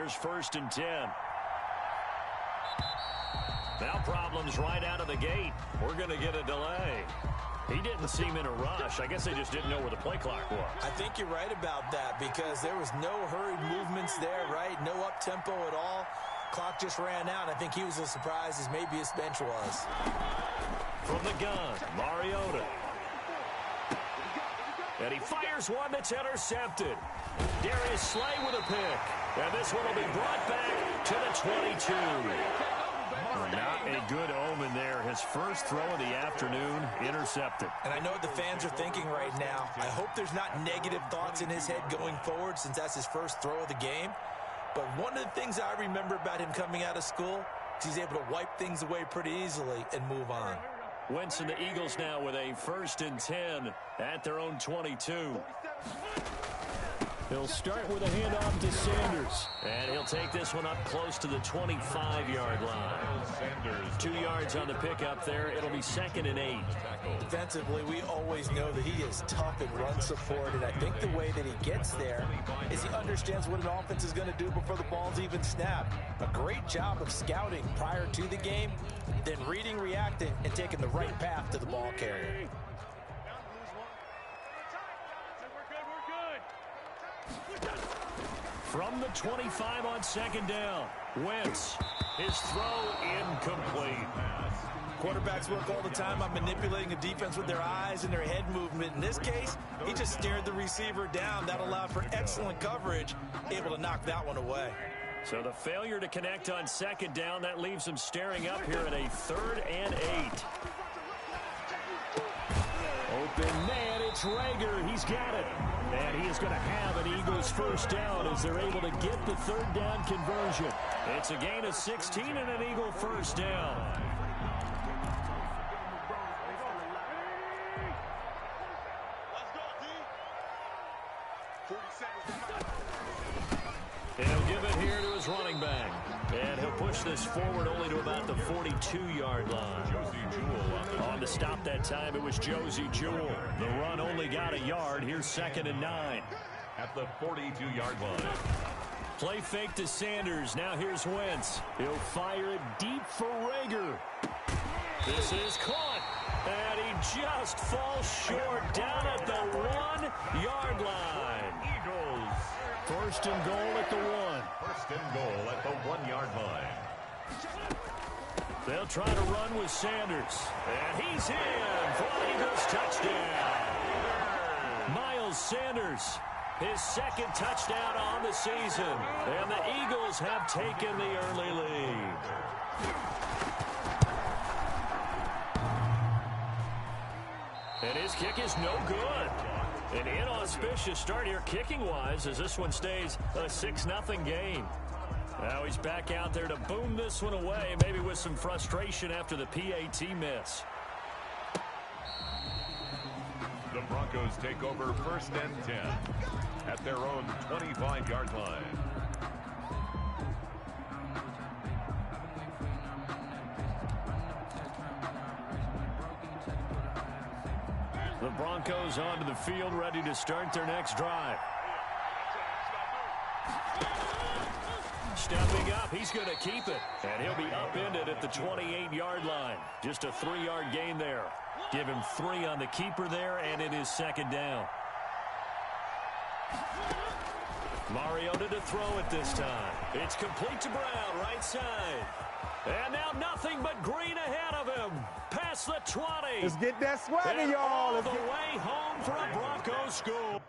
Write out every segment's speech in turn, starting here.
Here's 1st and 10. Now problems right out of the gate. We're going to get a delay. He didn't seem in a rush. I guess they just didn't know where the play clock was. I think you're right about that because there was no hurried movements there, right? No up-tempo at all. Clock just ran out. I think he was as surprised as maybe his bench was. From the gun, Mariota. And he fires one that's intercepted. Darius Slay with a pick. And this one will be brought back to the 22. Not a good omen there. His first throw of the afternoon intercepted. And I know what the fans are thinking right now. I hope there's not negative thoughts in his head going forward since that's his first throw of the game. But one of the things I remember about him coming out of school is he's able to wipe things away pretty easily and move on. Wentz and the Eagles now with a 1st and 10 at their own 22. He'll start with a handoff to Sanders. And he'll take this one up close to the 25-yard line. 2 yards on the pickup there. It'll be 2nd and 8. Defensively, we always know that he is tough in run support, and I think the way that he gets there is he understands what an offense is going to do before the ball's even snapped. A great job of scouting prior to the game, then reading, reacting, and taking the right path to the ball carrier. From the 25 on 2nd down, Wentz, his throw incomplete. Quarterbacks work all the time on manipulating a defense with their eyes and their head movement. In this case, he just stared the receiver down. That allowed for excellent coverage, able to knock that one away. So the failure to connect on 2nd down, that leaves him staring up here at a 3rd and 8. Open man, it's Rager. He's got it. And he is going to have an Eagles 1st down as they're able to get the 3rd down conversion. It's a gain of 16 and an Eagle 1st down. He'll give it here to his running back. And he'll push this forward only to about the 42-yard line. On the stop that time, it was Josey Jewell. The run only got a yard. Here's 2nd and 9. At the 42-yard line. Play fake to Sanders. Now here's Wentz. He'll fire it deep for Rager. This is caught. And he just falls short down at the 1-yard line. Eagles. 1st and goal at the 1. 1st and goal at the 1-yard line. They'll try to run with Sanders. And he's in for an Eagles touchdown. Miles Sanders, his 2nd touchdown on the season. And the Eagles have taken the early lead. And his kick is no good. An inauspicious start here kicking-wise as this one stays a 6-0 game. Now he's back out there to boom this one away, maybe with some frustration after the PAT miss. The Broncos take over 1st and 10 at their own 25-yard line. The Broncos onto the field, ready to start their next drive. Stepping up, he's going to keep it. And he'll be upended at the 28-yard line. Just a 3-yard gain there. Give him 3 on the keeper there, and it is 2nd down. Mariota to throw it this time. It's complete to Brown, right side. And now nothing but green ahead of him. Past the 20. Let's get that swagger, y'all. All the way home for a Broncos score.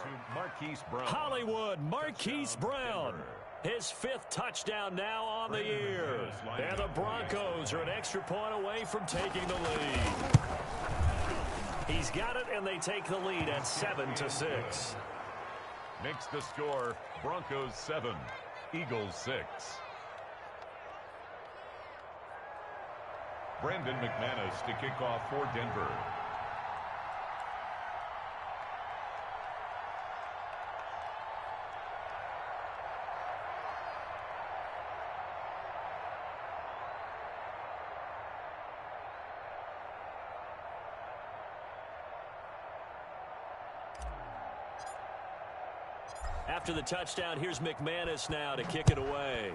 To Marquise Brown. Hollywood, Marquise Brown. His 5th touchdown now on the year. And the Broncos are an extra point away from taking the lead. He's got it, and they take the lead at 7-6. Makes the score Broncos 7, Eagles 6. Brandon McManus to kick off for Denver. After the touchdown, here's McManus now to kick it away.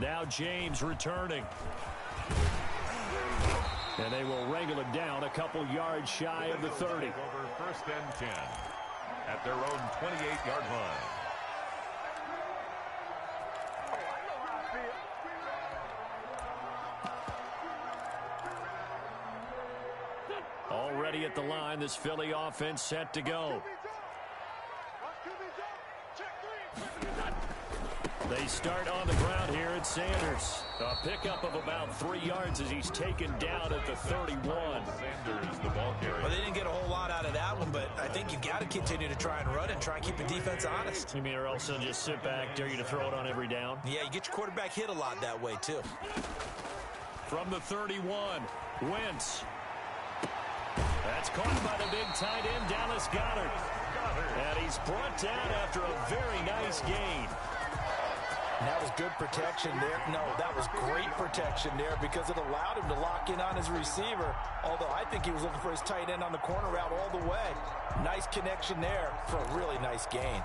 Now James returning. And they will wrangle him down a couple yards shy of the 30. Over 1st and 10 at their own 28-yard line. Already at the line, this Philly offense set to go. They start on the ground here at Sanders. A pickup of about 3 yards as he's taken down at the 31. Sanders, the ball carrier. Well, they didn't get a whole lot out of that one, but I think you've got to continue to try and run and try and keep the defense honest. You mean or else they'll just sit back, dare you to throw it on every down? Yeah, you get your quarterback hit a lot that way, too. From the 31, Wentz. That's caught by the big tight end, Dallas Goedert. And he's brought down after a very nice gain. And that was good protection there. No, that was great protection there because it allowed him to lock in on his receiver. Although I think he was looking for his tight end on the corner route all the way. Nice connection there for a really nice gain.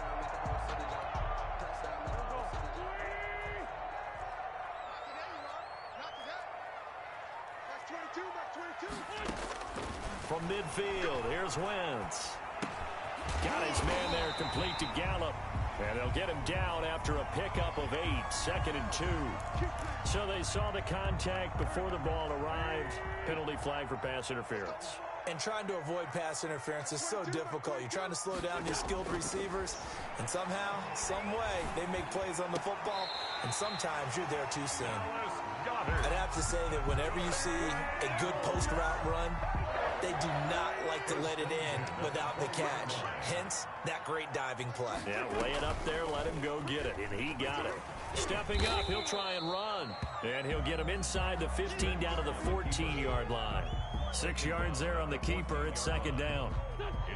From midfield, here's Wentz. Got his man there complete to Gallup. And they'll get him down after a pickup of 8, 2nd and 2. So they saw the contact before the ball arrived. Penalty flag for pass interference. And trying to avoid pass interference is so difficult. You're trying to slow down these skilled receivers, and somehow, some way, they make plays on the football, and sometimes you're there too soon. I'd have to say that whenever you see a good post route run, they do not like to let it end without the catch. Hence, that great diving play. Yeah, lay it up there, let him go get it, and he got it. Stepping up, he'll try and run. And he'll get him inside the 15 down to the 14-yard line. 6 yards there on the keeper. It's 2nd down.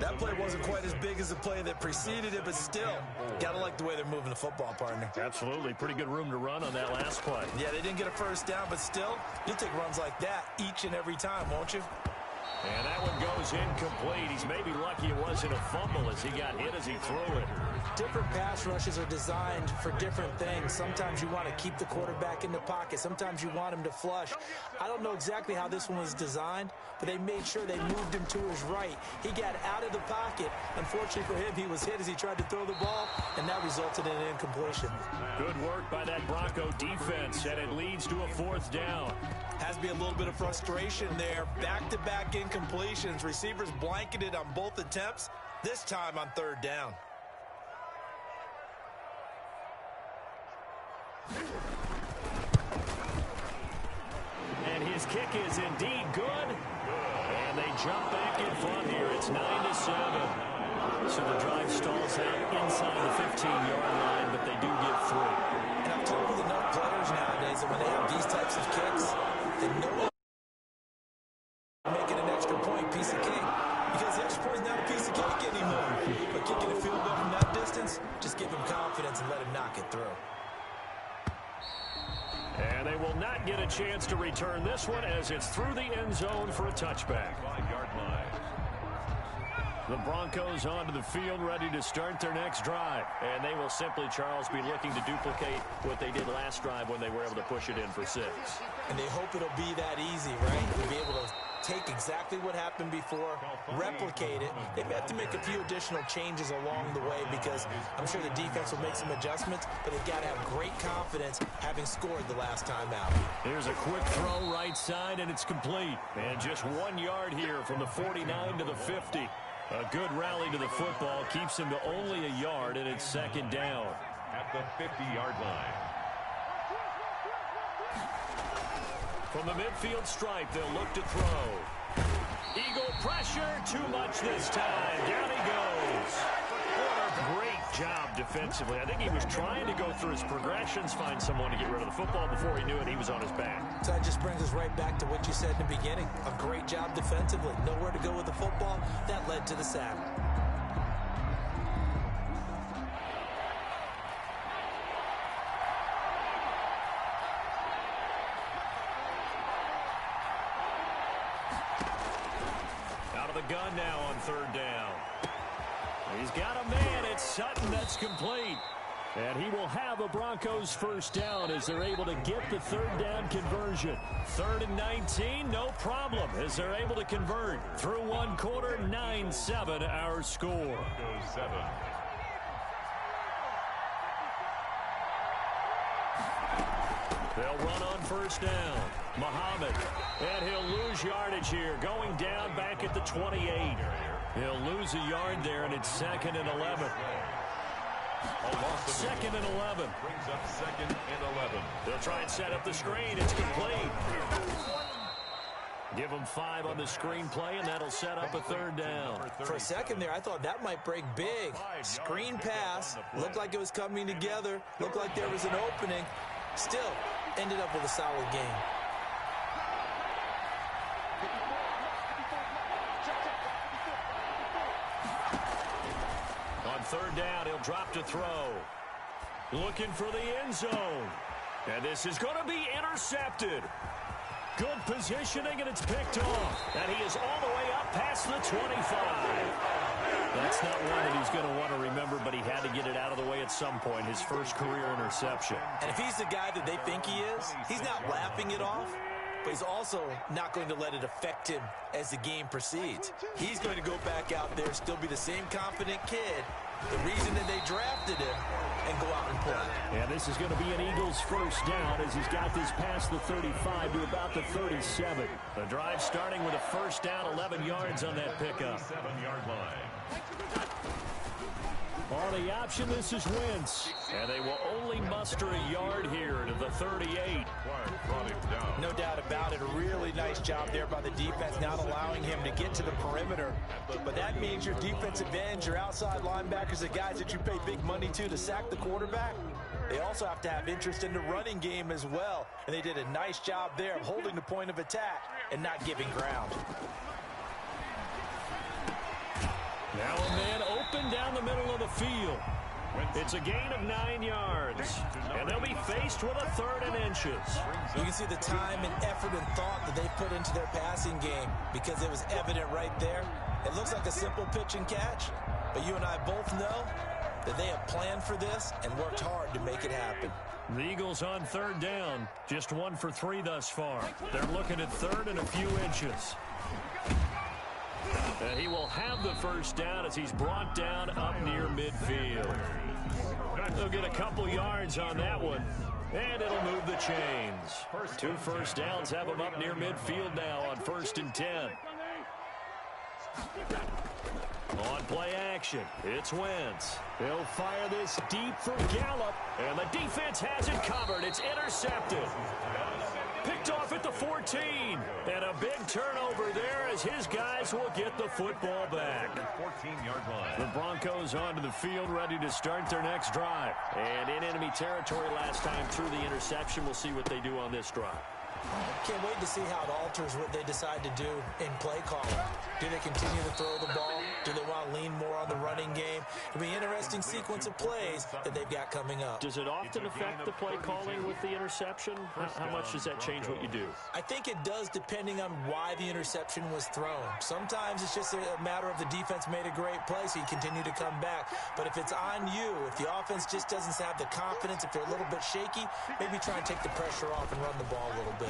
That play wasn't quite as big as the play that preceded it, but still, got to like the way they're moving the football, partner. Absolutely. Pretty good room to run on that last play. Yeah, they didn't get a first down, but still, you'll take runs like that each and every time, won't you? And that one goes incomplete. He's maybe lucky it wasn't a fumble as he got hit as he threw it. Different pass rushes are designed for different things. Sometimes you want to keep the quarterback in the pocket. Sometimes you want him to flush. I don't know exactly how this one was designed, but they made sure they moved him to his right. He got out of the pocket. Unfortunately for him, he was hit as he tried to throw the ball, and that resulted in an incompletion. Good work by that Bronco defense, and it leads to a 4th down. Has to be a little bit of frustration there. Back-to-back incompletions. Receivers blanketed on both attempts, this time on 3rd down. And his kick is indeed good. And they jump back in front here. It's 9-7. So the drive stalls out inside the 15-yard line, but they do get 3. And I've told you enough players nowadays that when they have these types of kicks, they know making an extra point piece of cake. Because the extra point is not a piece of cake anymore. But kicking a field goal from that distance, just give him confidence and let him knock it through. And they will not get a chance to return this one as it's through the end zone for a touchback. 5-yard line. The Broncos onto the field ready to start their next drive. And they will simply, Charles, be looking to duplicate what they did last drive when they were able to push it in for 6. And they hope it'll be that easy, right? To be able to take exactly what happened before, replicate it. They may have to make a few additional changes along the way because I'm sure the defense will make some adjustments, but they've got to have great confidence having scored the last time out. Here's a quick throw right side, and it's complete. And just 1 yard here from the 49 to the 50. A good rally to the football keeps him to only a yard, and it's second down. At the 50-yard line. From the midfield stripe, they'll look to throw. Eagle pressure, too much this time. Down he goes. What a great job defensively. I think he was trying to go through his progressions, find someone to get rid of the football. Before he knew it, he was on his back. So that just brings us right back to what you said in the beginning. A great job defensively. Nowhere to go with the football. That led to the sack. Gun now on third down. He's got a man. It's Sutton that's complete. And he will have a Broncos first down as they're able to get the third down conversion. 3rd and 19, no problem as they're able to convert. Through one quarter, 9-7 our score. Broncos 7. They'll run on first down. Muhammad, and he'll lose yardage here, going down back at the 28. He'll lose a yard there, and it's 2nd and 11. 2nd and 11. Brings up 2nd and 11. They'll try and set up the screen. It's complete. Give them 5 on the screen play, and that'll set up a third down. For a second there, I thought that might break big. Screen pass. Looked like it was coming together. Looked like there was an opening. Still, ended up with a solid game. On third down, he'll drop to throw. Looking for the end zone. And this is going to be intercepted. Good positioning, and it's picked off. And he is all the way up past the 25. That's not one that he's going to want to remember, but he had to get it out of the way at some point, his first career interception. And if he's the guy that they think he is, he's not laughing it off, but he's also not going to let it affect him as the game proceeds. He's going to go back out there, still be the same confident kid, the reason that they drafted him, and go out and play. And this is going to be an Eagles first down as he's got this past the 35 to about the 37. The drive starting with a first down, 11 yards on that pickup. 7-yard line. On the option, this is Wentz. And they will only muster a yard here to the 38. Clark brought him down. No doubt about it. A really nice job there by the defense, not allowing him to get to the perimeter. But that means your defensive ends, your outside linebackers, the guys that you pay big money to sack the quarterback, they also have to have interest in the running game as well. And they did a nice job there of holding the point of attack and not giving ground. Now a man open down the middle of the field. It's a gain of 9 yards. And they'll be faced with a 3rd and inches. You can see the time and effort and thought that they put into their passing game because it was evident right there. It looks like a simple pitch and catch, but you and I both know that they have planned for this and worked hard to make it happen. The Eagles on third down, just 1 for 3 thus far. They're looking at 3rd and a few inches. And he will have the first down as he's brought down up near midfield. They'll get a couple yards on that one, and it'll move the chains. 2 first downs have him up near midfield now on 1st and 10. On play action, it's Wentz. He'll fire this deep for Gallup, and the defense has it covered. It's intercepted. Picked off at the 14, and a big turnover there as his guys will get the football back. 14-yard line. The Broncos onto the field, ready to start their next drive. And in enemy territory last time through the interception. We'll see what they do on this drive. Can't wait to see how it alters what they decide to do in play calling. Do they continue to throw the ball? Do they want to lean more on the running game? It'll be an interesting sequence of plays that they've got coming up. Does it often affect the play calling with the interception? How much does that change what you do? I think it does depending on why the interception was thrown. Sometimes it's just a matter of the defense made a great play, so you continue to come back. But if it's on you, if the offense just doesn't have the confidence, if they're a little bit shaky, maybe try and take the pressure off and run the ball a little bit.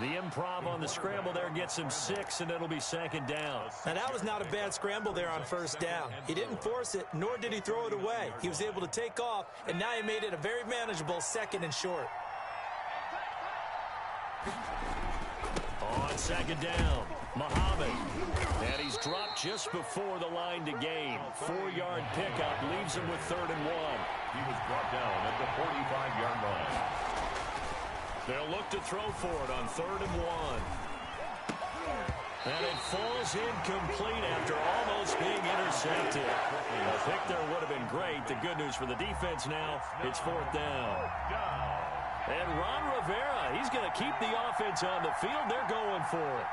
The improv on the scramble there gets him 6, and it'll be 2nd down. Now, that was not a bad scramble there on first down. He didn't force it, nor did he throw it away. He was able to take off, and now he made it a very manageable 2nd and short. On 2nd down, Muhammad. And he's dropped just before the line to gain. 4-yard pickup leaves him with 3rd and 1. He was brought down at the 45-yard line. They'll look to throw for it on 3rd and 1. And it falls incomplete after almost being intercepted. A pick there would have been great. The good news for the defense now, it's 4th down. And Ron Rivera, he's going to keep the offense on the field. They're going for it.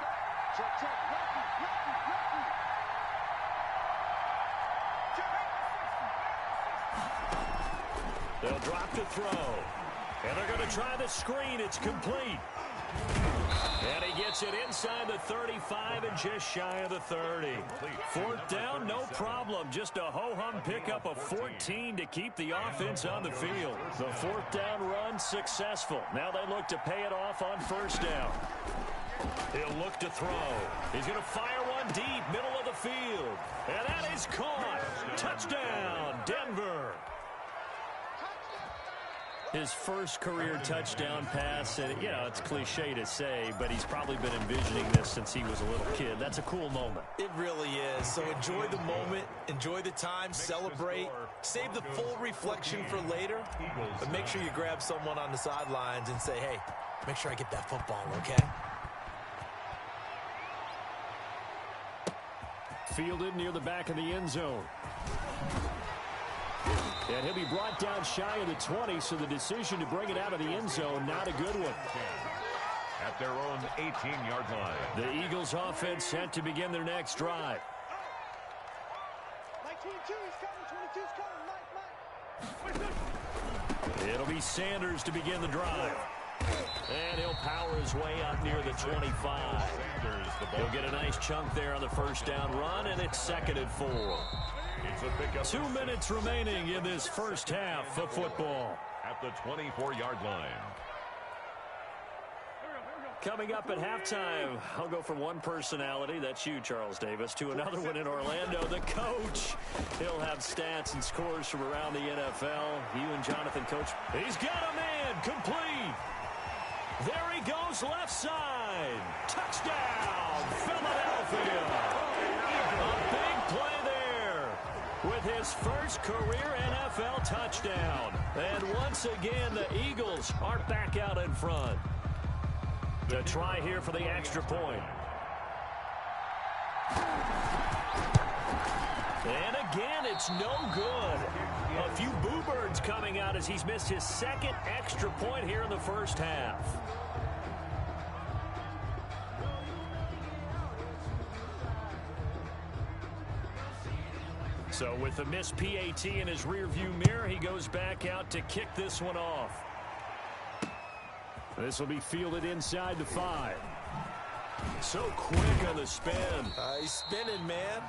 They'll drop to throw. And they're going to try the screen. It's complete. And he gets it inside the 35 and just shy of the 30. 4th down, no problem. Just a ho-hum pickup of 14 to keep the offense on the field. The 4th down run successful. Now they look to pay it off on 1st down. He'll look to throw. He's going to fire one deep, middle of the field. And that is caught. Touchdown, Denver. His first career touchdown pass, and you know, it's cliche to say, but he's probably been envisioning this since he was a little kid. That's a cool moment. It really is. So enjoy the moment, enjoy the time, celebrate, save the full reflection for later, but make sure you grab someone on the sidelines and say, hey, make sure I get that football, okay? Fielded near the back of the end zone. And he'll be brought down shy of the 20, so the decision to bring it out of the end zone, not a good one. At their own 18-yard line. The Eagles offense set to begin their next drive. 22 is coming, It'll be Sanders to begin the drive. And he'll power his way up near the 25. He'll get a nice chunk there on the 1st down run, and it's 2nd and 4. 2 minutes remaining in this first half of football. At the 24-yard line. Coming up at halftime, I'll go from one personality, that's you, Charles Davis, to another one in Orlando, the coach. He'll have stats and scores from around the NFL. You and Jonathan, Coach. He's got a man, complete. There he goes, left side. Touchdown, Philadelphia. A big play there with his first career NFL touchdown. And once again, the Eagles are back out in front. To try here for the extra point. And again, it's no good. A few boo birds coming out as he's missed his 2nd extra point here in the first half. So with the missed PAT in his rearview mirror, he goes back out to kick this one off. This will be fielded inside the 5. So quick on the spin. He's spinning, man.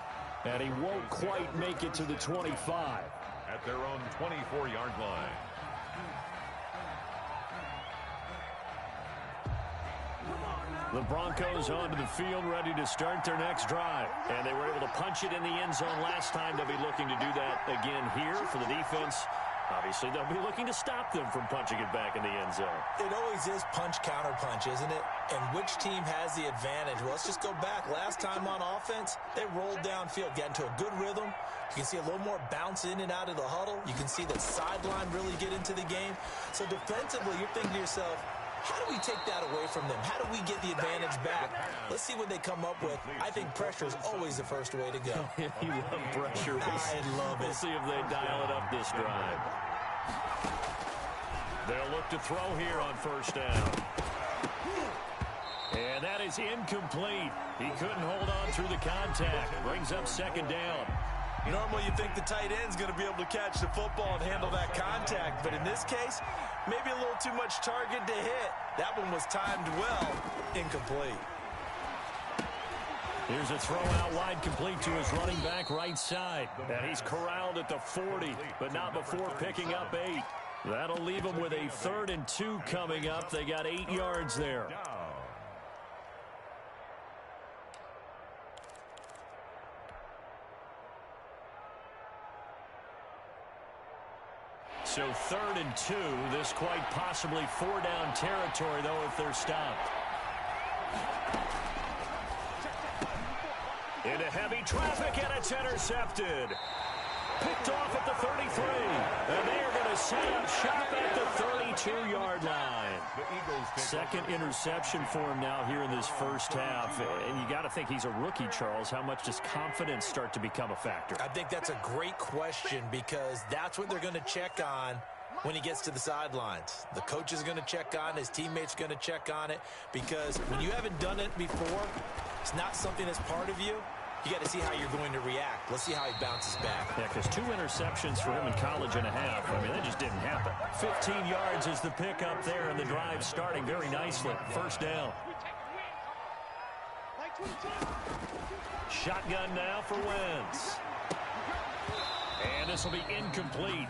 And he won't quite make it to the 25. At their own 24-yard line. The Broncos onto the field, ready to start their next drive. And they were able to punch it in the end zone last time. They'll be looking to do that again here for the defense. Obviously, they'll be looking to stop them from punching it back in the end zone. It always is punch, counter punch, isn't it? And which team has the advantage? Well, let's just go back. Last time on offense, they rolled downfield, got into a good rhythm. You can see a little more bounce in and out of the huddle. You can see the sideline really get into the game. So defensively, you're thinking to yourself, how do we take that away from them? How do we get the advantage back? Let's see what they come up with. I think pressure is always the first way to go. You love pressure. I love it. We'll see if they dial it up this drive. They'll look to throw here on 1st down. And that is incomplete. He couldn't hold on through the contact. Brings up 2nd down. Normally you think the tight end's going to be able to catch the football and handle that contact, but in this case, maybe a little too much target to hit. That one was timed well. Incomplete. Here's a throw out wide, complete to his running back right side. And he's corralled at the 40, but not before picking up 8. That'll leave him with a 3rd and 2 coming up. They got 8 yards there. So 3rd and 2. This quite possibly 4-down territory, though, if they're stopped. Into heavy traffic, and it's intercepted. Picked off at the 33. And they are going to set up shop at the 32-yard line. Second interception for him now here in this first half. And you got to think he's a rookie, Charles. How much does confidence start to become a factor? I think that's a great question because that's what they're going to check on when he gets to the sidelines. The coach is going to check on, his teammates going to check on it, because when you haven't done it before, it's not something that's part of you. You got to see how you're going to react. Let's see how he bounces back. Yeah, because 2 interceptions for him in college and a half. I mean, that just didn't happen. 15 yards is the pickup there, and the drive starting very nicely. First down. Shotgun now for Wentz. And this will be incomplete.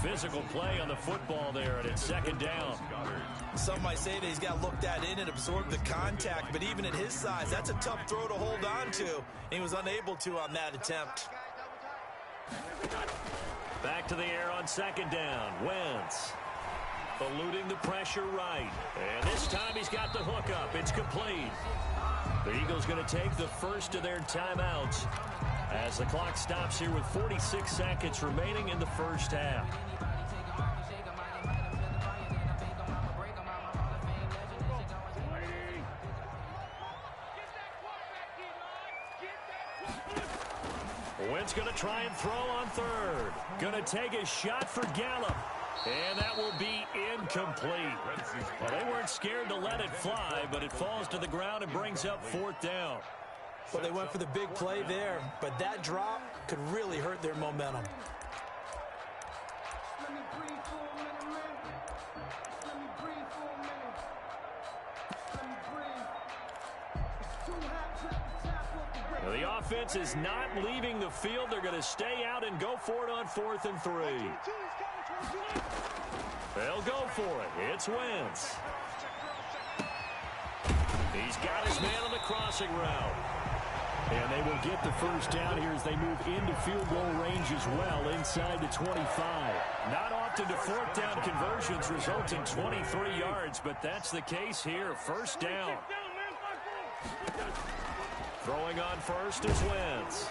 Physical play on the football there, and it's second down. Some might say that he's got looked at in and absorbed the contact, but even at his size, that's a tough throw to hold on to. And he was unable to on that attempt. Back to the air on second down. Wentz eluding the pressure right. And this time he's got the hook up. It's complete. The Eagles going to take the first of their timeouts as the clock stops here with 46 seconds remaining in the first half. Wentz going to try and throw on third. Going to take a shot for Gallup. And that will be incomplete. Well, they weren't scared to let it fly, but it falls to the ground and brings up fourth down. Well, they went for the big play there, but that drop could really hurt their momentum. The offense is not leaving the field. They're going to stay out and go for it on 4th and 3. They'll go for it. It's Wentz. He's got his man on the crossing route. And they will get the first down here as they move into field goal range as well inside the 25. Not often do fourth down conversions result in 23 yards, but that's the case here. First down. Throwing on first is Wentz.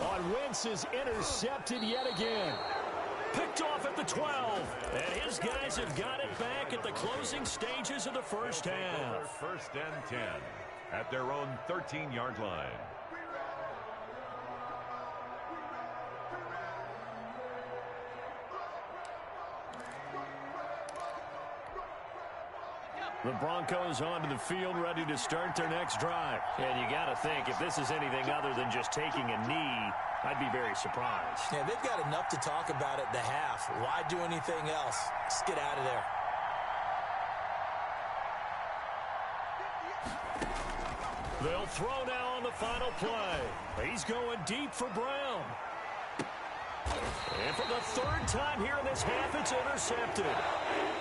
On Wentz is intercepted yet again. Picked off at the 12. And his guys have got it back at the closing stages of the first half. First and 10 at their own 13-yard line. The Broncos onto the field, ready to start their next drive. And you got to think, if this is anything other than just taking a knee, I'd be very surprised. Yeah, they've got enough to talk about at the half. Why do anything else? Just get out of there. They'll throw now on the final play. He's going deep for Brown. And for the third time here in this half, it's intercepted.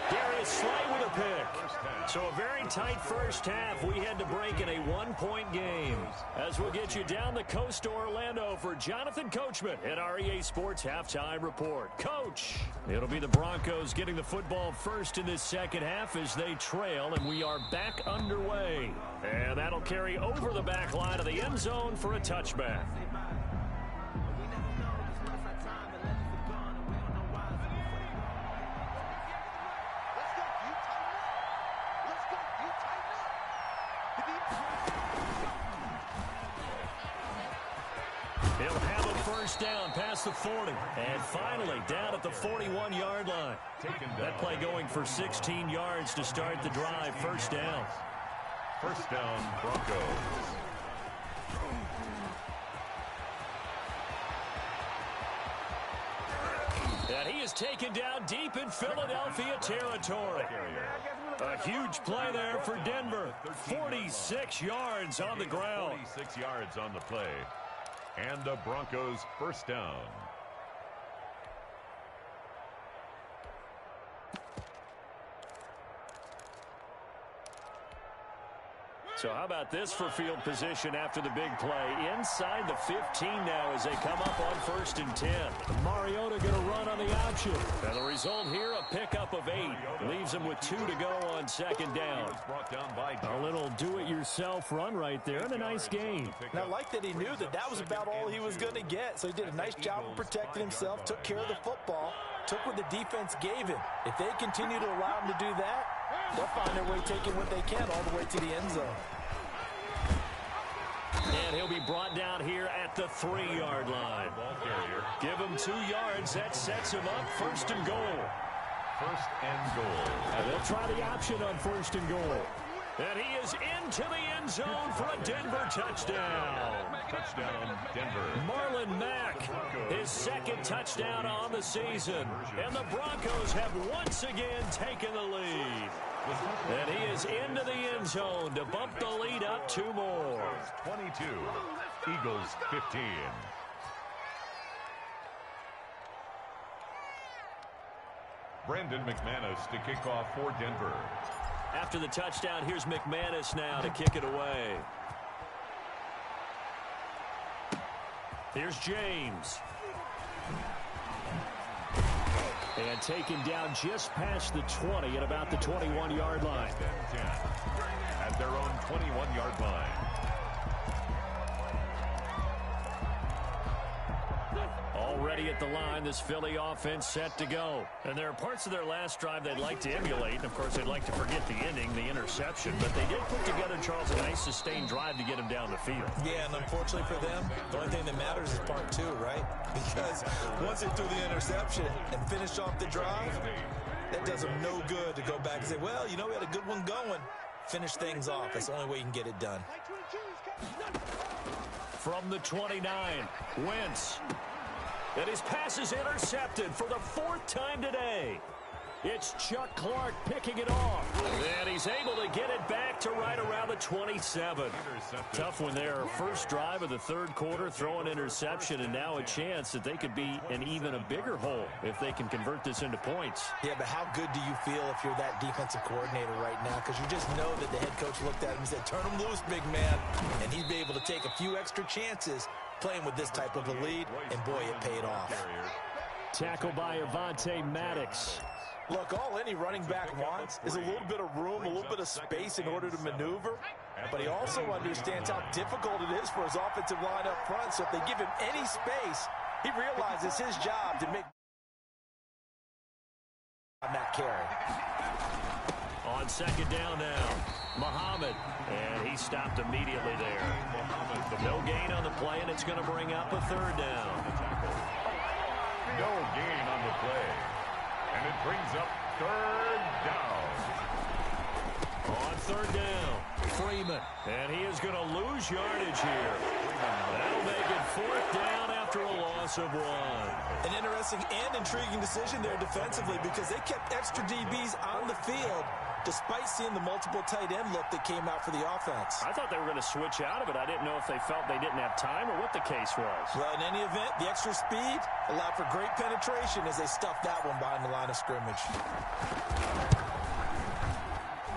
Darius Slay with a pick. So a very tight first half. We had to break in a one-point game. As we'll get you down the coast to Orlando for Jonathan Coachman at our EA Sports Halftime Report. Coach, it'll be the Broncos getting the football first in this second half as they trail, and we are back underway. And that'll carry over the back line of the end zone for a touchback. He'll have a first down past the 40. And finally down at the 41-yard line. That play going for 16 yards to start the drive. First down. First down, Broncos. And he is taken down deep in Philadelphia territory. A huge play there for Denver. 46 yards on the ground. 46 yards on the play. And the Broncos first down. So how about this for field position after the big play? Inside the 15 now as they come up on 1st and 10. Mariota going to run on the option. And the result here, a pickup of 8. Leaves him with 2 to go on 2nd down. A little do-it-yourself run right there and a nice gain. And I like that he knew that that was about all he was going to get. So he did a nice job of protecting himself, took care of the football, took what the defense gave him. If they continue to allow him to do that, they'll find their way taking what they can all the way to the end zone. And he'll be brought down here at the 3-yard line. Give him 2 yards. That sets him up 1st and goal. 1st and goal. And they'll try the option on 1st and goal. And he is into the end zone for a Denver touchdown. Touchdown, Denver. Marlon Mack, his 2nd touchdown on the season. And the Broncos have once again taken the lead. And he is into the end zone to bump the lead up 2 more. 22, Eagles 15. Brandon McManus to kick off for Denver. After the touchdown, here's McManus now to kick it away. Here's James. And taken down just past the 20 at about the 21-yard line. 10 at their own 21-yard line. Already at the line, this Philly offense set to go. And there are parts of their last drive they'd like to emulate. And, of course, they'd like to forget the ending, the interception. But they did put together, Charles, a nice sustained drive to get him down the field. Yeah, and unfortunately for them, the only thing that matters is part 2, right? Because once they threw the interception and finished off the drive, that does them no good to go back and say, well, you know, we had a good one going. Finish things off. That's the only way you can get it done. From the 29, Wentz. And his pass is intercepted for the 4th time today. It's Chuck Clark picking it off. And he's able to get it back to right around the 27. Tough one there. First drive of the 3rd quarter, throw an interception, and now a chance that they could be in even a bigger hole if they can convert this into points. Yeah, but how good do you feel if you're that defensive coordinator right now? Because you just know that the head coach looked at him and said, turn him loose, big man. And he'd be able to take a few extra chances playing with this type of a lead, and boy, it paid off. Tackle by Avonte Maddox. Look, all any running back wants is a little bit of room, a little bit of space in order to maneuver, but he also understands how difficult it is for his offensive line up front, so if they give him any space, he realizes his job to make on that carry. On 2nd down now, Muhammad, and he stopped immediately there. No gain on the play, and it's going to bring up a 3rd down. No gain on the play. And it brings up 3rd down. On 3rd down, Freeman. And he is going to lose yardage here. That'll make it 4th down after a loss of 1. An interesting and intriguing decision there defensively because they kept extra DBs on the field despite seeing the multiple tight end look that came out for the offense. I thought they were going to switch out of it. I didn't know if they felt they didn't have time or what the case was. Well, in any event, the extra speed allowed for great penetration as they stuffed that one behind the line of scrimmage.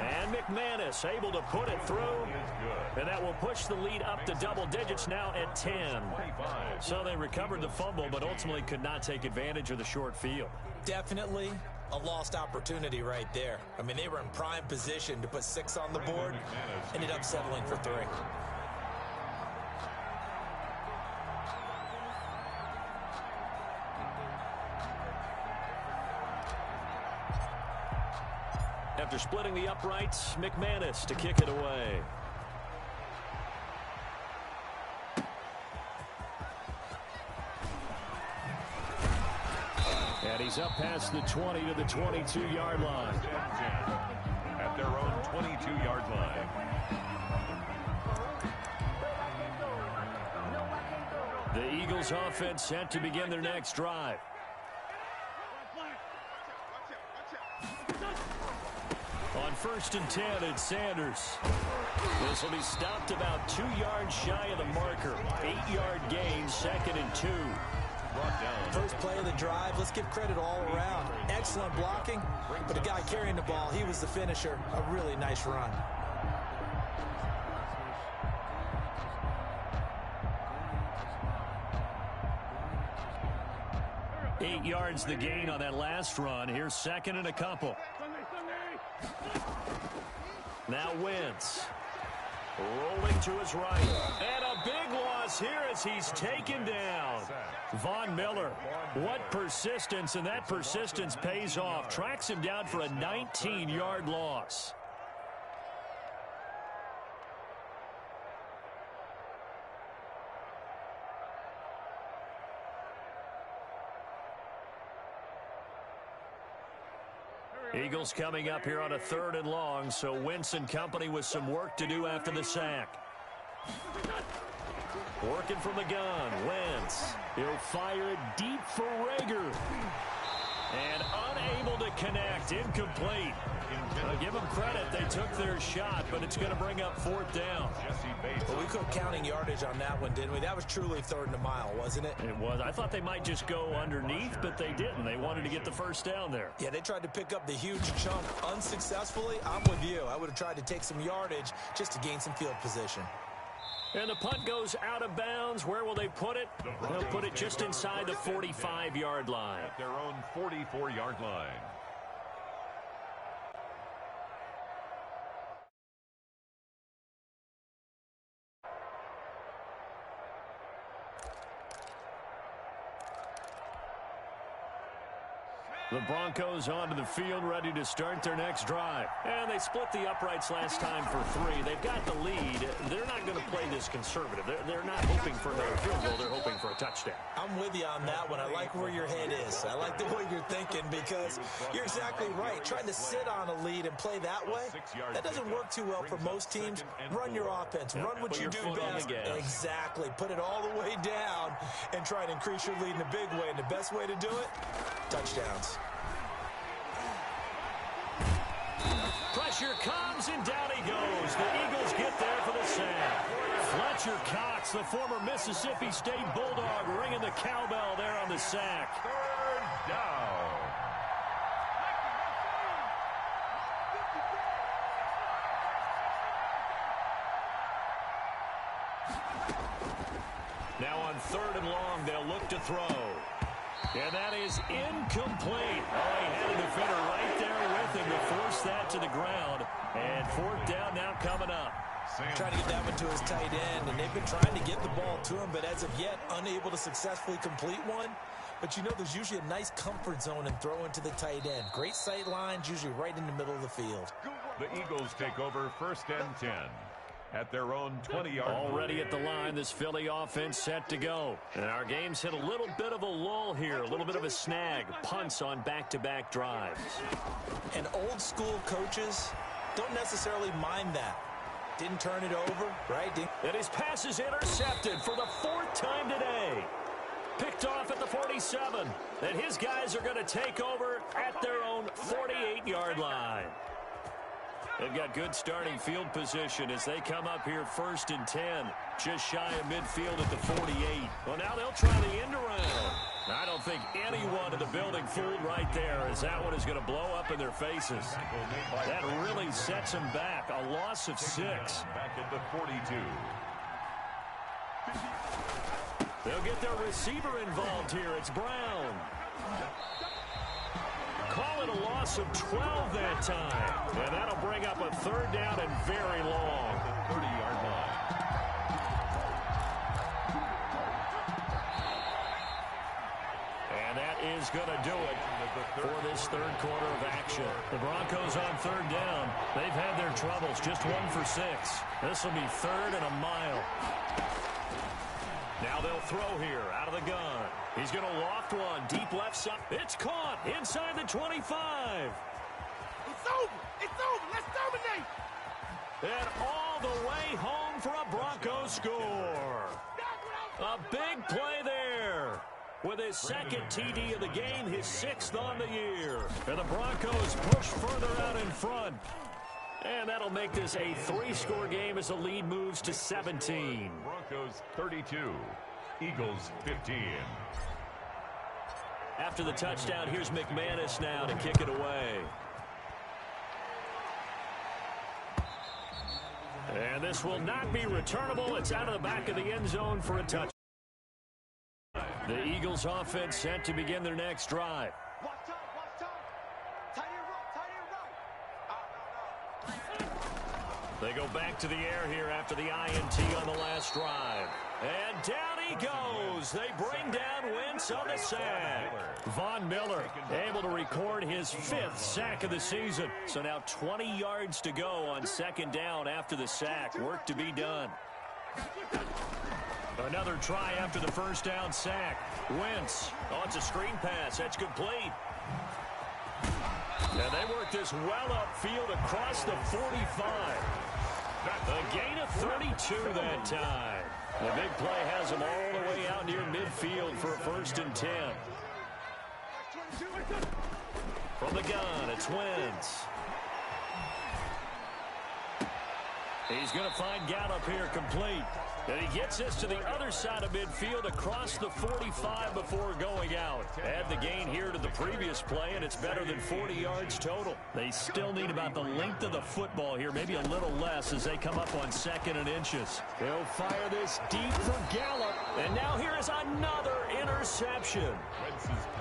And McManus able to put it through. And that will push the lead up to double digits now at 10. So they recovered the fumble, but ultimately could not take advantage of the short field. Definitely a lost opportunity right there. I mean, they were in prime position to put 6 on the board, ended up settling for 3. After splitting the uprights, McManus to kick it away. And he's up past the 20 to the 22-yard line. At their own 22-yard line. The Eagles offense set to begin their next drive. On 1st and 10, it's Sanders. This will be stopped about 2 yards shy of the marker. 8-yard gain, 2nd and 2. First play of the drive, let's give credit all around. Excellent blocking, but the guy carrying the ball, he was the finisher. A really nice run. 8 yards the gain on that last run. Here's second and a couple. Now Wentz. Rolling to his right. And a big loss here as he's taken down. Von Miller. What persistence, and that persistence pays off. Tracks him down for a 19-yard loss. Eagles coming up here on a 3rd and long, so Wentz and company with some work to do after the sack. Working from the gun, Wentz. He'll fire it deep for Rager. And unable to connect, incomplete. I'll give them credit, they took their shot, but it's going to bring up 4th down. Well, we quit counting yardage on that one, didn't we? That was truly 3rd and a mile, wasn't it? It was. I thought they might just go underneath, but they didn't. They wanted to get the first down there. Yeah, they tried to pick up the huge chunk unsuccessfully. I'm with you. I would have tried to take some yardage just to gain some field position. And the punt goes out of bounds. Where will they put it? They'll put it just inside the 45-yard line. At their own 44-yard line. The Broncos onto the field, ready to start their next drive. And they split the uprights last time for 3. They've got the lead. They're not going to play this conservative. They're not hoping for another field goal. They're hoping for a touchdown. I'm with you on that one. I like where your head is. I like the way you're thinking because you're exactly right. Trying to sit on a lead and play that way, that doesn't work too well for most teams. Run your offense. Run what you do best. Exactly. Put it all the way down and try to increase your lead in a big way. And the best way to do it, touchdowns. Pressure comes, and down he goes. The Eagles get there for the sack. Fletcher Cox, the former Mississippi State Bulldog, ringing the cowbell there on the sack. 3rd down. Now on 3rd and long, they'll look to throw. And that is incomplete. Oh, he had a defender right there with him to force that to the ground. And 4th down now coming up. Trying to get that one to his tight end, and they've been trying to get the ball to him, but as of yet, unable to successfully complete one. But you know, there's usually a nice comfort zone in throwing to the tight end. Great sight lines, usually right in the middle of the field. The Eagles take over 1st and 10. At their own 20-yard line. Already at the line, this Philly offense set to go. And our game's hit a little bit of a lull here, a little bit of a snag. Punts on back-to-back drives. And old school coaches don't necessarily mind that. Didn't turn it over, right? And his pass is intercepted for the 4th time today. Picked off at the 47. And his guys are going to take over at their own 48-yard line. They've got good starting field position as they come up here 1st and 10. Just shy of midfield at the 48. Well, now they'll try the end around. I don't think anyone in the building fooled right there, as that one is going to blow up in their faces. That really sets them back. A loss of 6. Back at the 42. They'll get their receiver involved here. It's Brown. Call it a loss of 12 that time. And that'll bring up a 3rd down and very long. 30-yard line. And that is going to do it for this 3rd quarter of action. The Broncos on 3rd down. They've had their troubles. Just 1 for 6. This will be 3rd and a mile. Now they'll throw here out of the gun. He's going to loft one deep left side. It's caught inside the 25. It's over. It's over. Let's dominate. And all the way home for a Broncos score. A big play there. With his 2nd TD of the game, his 6th on the year. And the Broncos push further out in front. And that'll make this a 3-score game as the lead moves to 17. Broncos 32, Eagles 15. After the touchdown, here's McManus now to kick it away. And this will not be returnable. It's out of the back of the end zone for a touchdown. The Eagles offense set to begin their next drive. They go back to the air here after the INT on the last drive. And down he goes. They bring down Wentz on the sack. Von Miller able to record his 5th sack of the season. So now 20 yards to go on second down after the sack. Work to be done. Another try after the first down sack. Wentz. Oh, it's a screen pass. That's complete. And they work this well upfield across the 45. A gain of 32 that time. The big play has them all the way out near midfield for a 1st and 10. From the gun, it's Wentz. He's going to find Gallup here complete. And he gets this to the other side of midfield across the 45 before going out. Add the gain here to the previous play, and it's better than 40 yards total. They still need about the length of the football here, maybe a little less as they come up on 2nd and inches. They'll fire this deep for Gallup. And now here is another interception.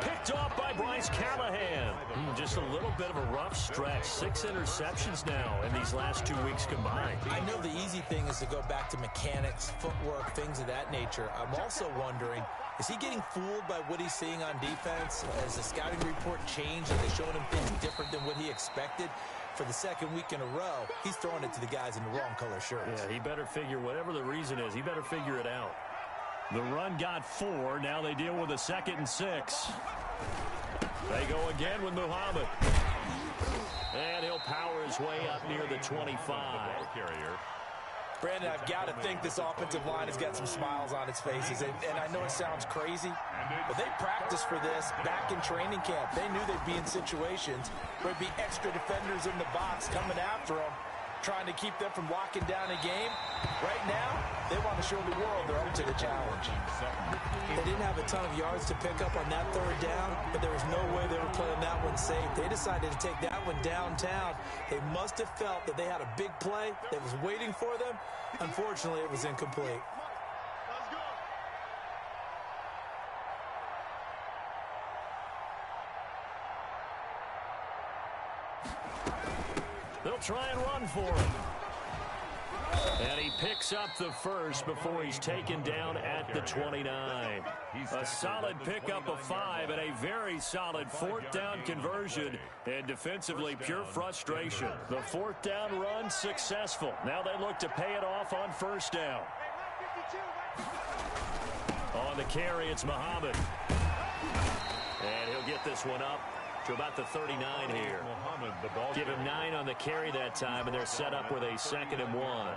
Picked off by Bryce Callahan. Just a little bit of a rough stretch. 6 interceptions now in these last 2 weeks combined. I know the easy thing is to go back to mechanics, footwork, things of that nature. I'm also wondering, is he getting fooled by what he's seeing on defense? Has the scouting report changed? Are they showing him things different than what he expected? For the 2nd week in a row, he's throwing it to the guys in the wrong color shirts. Yeah, he better figure, whatever the reason is, he better figure it out. The run got 4. Now they deal with a 2nd and 6. They go again with Muhammad. And he'll power his way up near the 25. Brandon, I've got to think this offensive line has got some smiles on its faces. And I know it sounds crazy, but they practiced for this back in training camp. They knew they'd be in situations where there'd be extra defenders in the box coming after them, trying to keep them from locking down a game. Right now, they want to show the world they're up to the challenge. They didn't have a ton of yards to pick up on that 3rd down, but there was no way they were playing that one safe. They decided to take that one downtown. They must have felt that they had a big play that was waiting for them. Unfortunately, it was incomplete. They'll try and run for him. And he picks up the 1st before he's taken down at the 29. A solid pickup of 5 and a very solid 4th down conversion. And defensively, pure frustration. The 4th down run successful. Now they look to pay it off on 1st down. On the carry, it's Muhammad. And he'll get this one up to about the 39 here. Give him 9 on the carry that time, and they're set up with a 2nd and 1.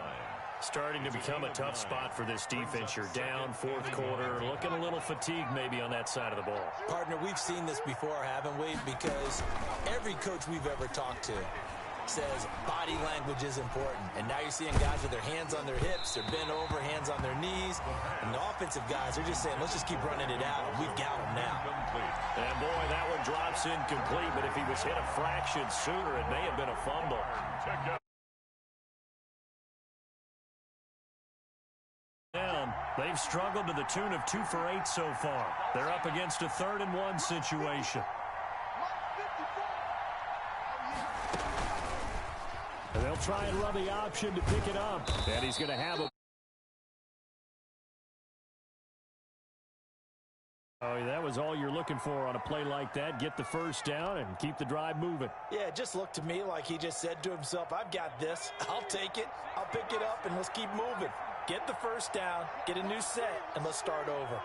Starting to become a tough spot for this defense. You're down 4th quarter, looking a little fatigued maybe on that side of the ball. Partner, we've seen this before, haven't we? Because every coach we've ever talked to says body language is important. And now you're seeing guys with their hands on their hips, they're bent over, hands on their knees. And the offensive guys are just saying, let's just keep running it out. We've got them now. And boy, that one drops incomplete, but if he was hit a fraction sooner, it may have been a fumble. They've struggled to the tune of 2 for 8 so far. They're up against a 3rd and 1 situation. And they'll try and run the option to pick it up. And he's going to have a... Oh, that was all you're looking for on a play like that. Get the 1st down and keep the drive moving. Yeah, it just looked to me like he just said to himself, I've got this. I'll take it. I'll pick it up, and let's keep moving. Get the 1st down, get a new set, and let's start over.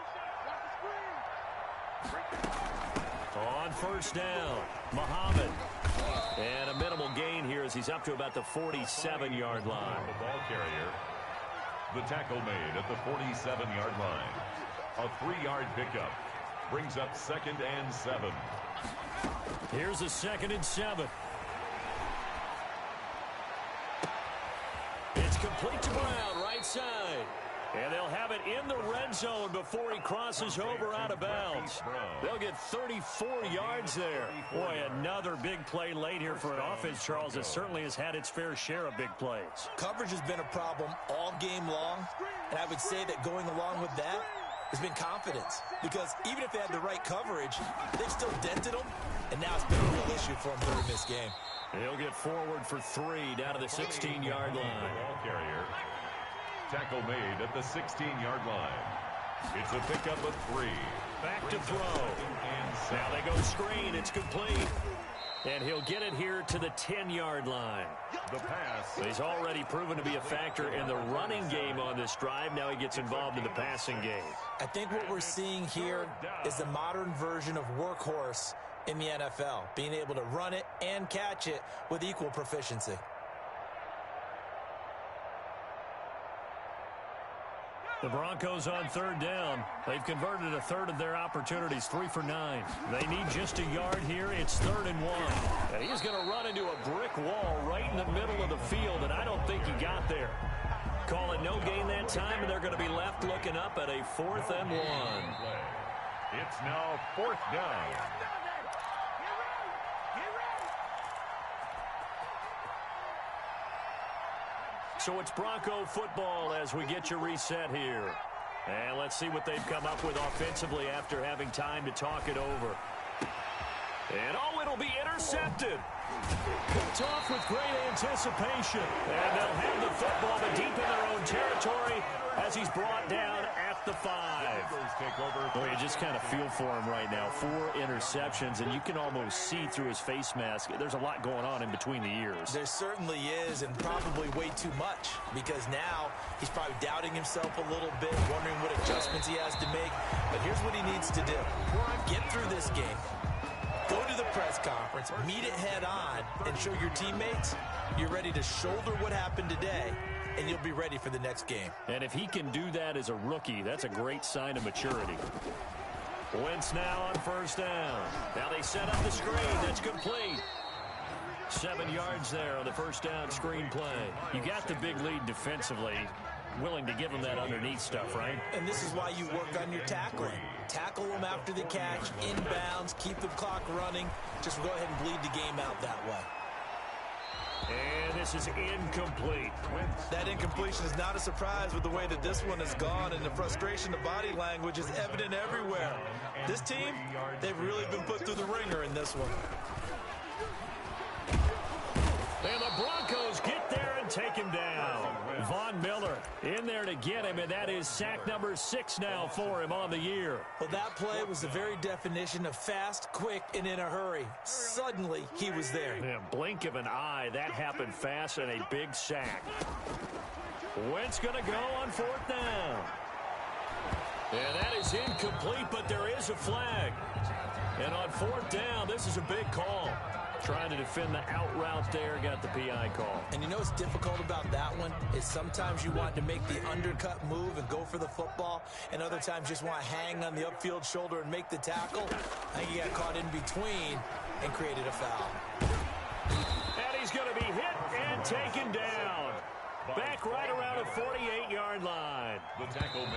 On 1st down, Muhammad. And a minimal gain here as he's up to about the 47-yard line. The ball carrier. The tackle made at the 47-yard line. A 3-yard pickup. Brings up 2nd and 7. Here's a 2nd and 7. It's complete to Brown, right side. And they'll have it in the red zone before he crosses over out of bounds. They'll get 34 yards there. Boy, another big play late here for an offense, Charles, that certainly has had its fair share of big plays. Coverage has been a problem all game long, and I would say that going along with that, has been confidence. Because even if they had the right coverage, they've still dented them, and now it's been a real issue for them during this game. He'll get forward for 3 down to the 16-yard line. Ball carrier. Tackle made at the 16-yard line. It's a pickup of 3. Back to throw. Now they go screen. It's complete. And he'll get it here to the 10-yard line. The pass. He's already proven to be a factor in the running game on this drive. Now he gets involved in the passing game. I think what we're seeing here is the modern version of workhorse in the NFL, being able to run it and catch it with equal proficiency. The Broncos on 3rd down. They've converted a third of their opportunities, 3 for 9. They need just a yard here. It's 3rd and 1. And he's going to run into a brick wall right in the middle of the field, and I don't think he got there. Call it no gain that time, and they're going to be left looking up at a 4th and 1. It's now 4th down. So it's Bronco football as we get you reset here. And let's see what they've come up with offensively after having time to talk it over. And oh, it'll be intercepted. Picked off with great anticipation. And they'll have the football, but deep in their own territory as he's brought down at the 5. Well, you just kind of feel for him right now. 4 interceptions, and you can almost see through his face mask. There's a lot going on in between the ears. There certainly is, and probably way too much, because now he's probably doubting himself a little bit, wondering what adjustments he has to make. But here's what he needs to do. Get through this game. Go to the press conference, meet it head on, and show your teammates you're ready to shoulder what happened today, and you'll be ready for the next game. And if he can do that as a rookie, that's a great sign of maturity. Wentz now on 1st down. Now they set up the screen. That's complete. 7 yards there on the 1st down screen play. You got the big lead defensively. Willing to give him that underneath stuff, right? And this is why you work on your tackling. Tackle them after the catch, inbounds, keep the clock running. Just go ahead and bleed the game out that way. And this is incomplete. That incompletion is not a surprise with the way that this one has gone, and the frustration of body language is evident everywhere. This team, they've really been put through the ringer in this one. And the Broncos get there and take him down. Von Miller in there to get him, and that is sack number 6 now for him on the year. Well, that play was the very definition of fast, quick, and in a hurry. Suddenly, he was there. Yeah, blink of an eye, that happened fast, and a big sack. Wentz going to go on 4th down. And that is incomplete, but there is a flag. And on 4th down, this is a big call. Trying to defend the out route there, got the PI call. And you know what's difficult about that one is sometimes you want to make the undercut move and go for the football, and other times just want to hang on the upfield shoulder and make the tackle. I think he got caught in between and created a foul. And he's going to be hit and taken down. Back right around the 48-yard line.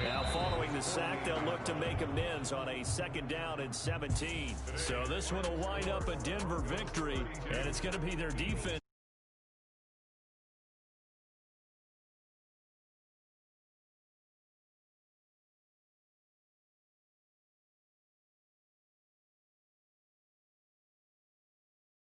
Now following the sack, they'll look to make amends on a 2nd down and 17. So this one will wind up a Denver victory, and it's going to be their defense.